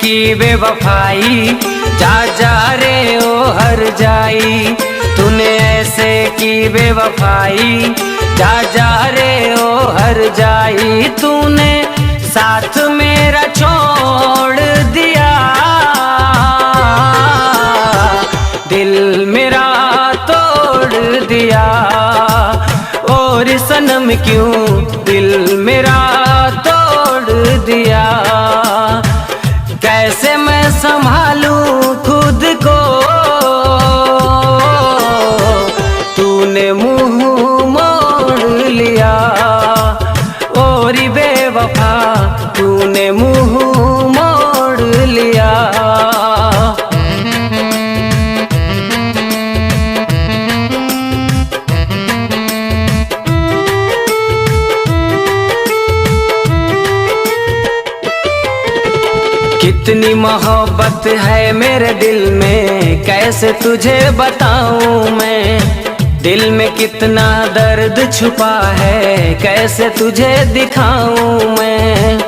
की बेवफाई, जा जा रे ओ हर जाई। तूने ऐसे की बेवफाई, जा जा रे ओ हर जाई। तूने साथ मेरा छोड़ दिया, दिल मेरा तोड़ दिया। और सनम क्यों दिल मेरा तोड़ दिया। कैसे मैं संभालूं खुद को, तूने मुंह मोड़ लिया। और बेवफा तूने मुंह मोड़ लिया। कितनी मोहब्बत है मेरे दिल में, कैसे तुझे बताऊं मैं। दिल में कितना दर्द छुपा है, कैसे तुझे दिखाऊं मैं।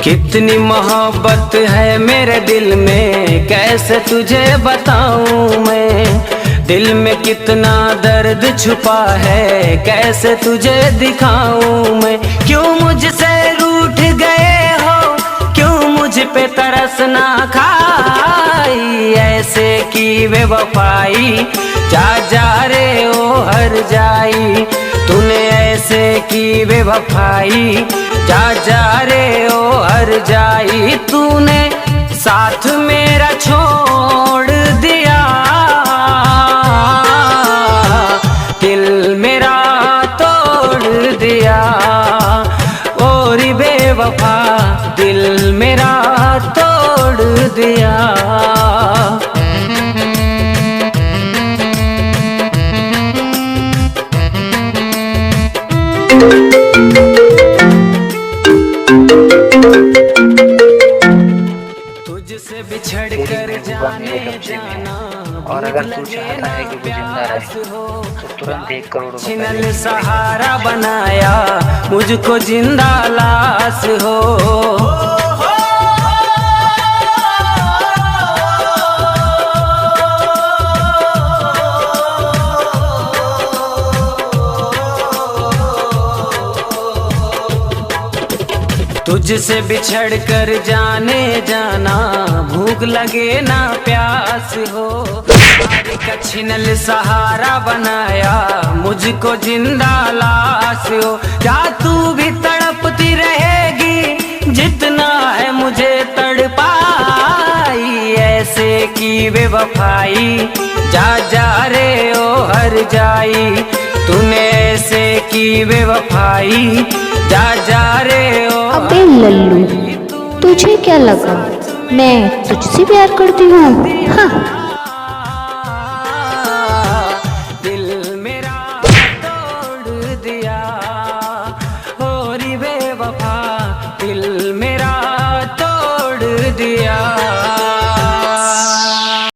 कितनी मोहब्बत है मेरे दिल में, कैसे तुझे बताऊं मैं। दिल में कितना दर्द छुपा है, कैसे तुझे दिखाऊं मैं। क्यों मुझसे रूठ गए हो, क्यों मुझ पे तरस ना खाई। ऐसे की बेवफाई, जा जा रे ओ हर जाई। तूने ऐसे की बेवफाई, जा जा रे ओ हर जाई। तूने साथ मेरा छोड़ दिया, दिल मेरा तोड़ दिया। और बेवफा दिल मेरा तोड़ दिया। तुझसे बिछड़ कर जाने जाना, और अगर तू चाहता है कि वो जिंदा रहे तो तुरंत 1 करोड़ छिनल सहारा बनाया, मुझको जिंदा लाश हो। तुझसे बिछड़ कर जाने जाना, भूख लगे ना प्यास हो। का छिनल सहारा बनाया, मुझको जिंदा लाश हो। क्या तू भी तड़पती रहेगी जितना है मुझे तड़पाई। ऐसे की बेवफाई, जा जा रे ओ हर जाई। तूने ऐसे की बेवफाई, जा जा रे ओ। अबे लल्लू, तुझे क्या लगा मैं तुझसे प्यार करती हूँ? हाँ।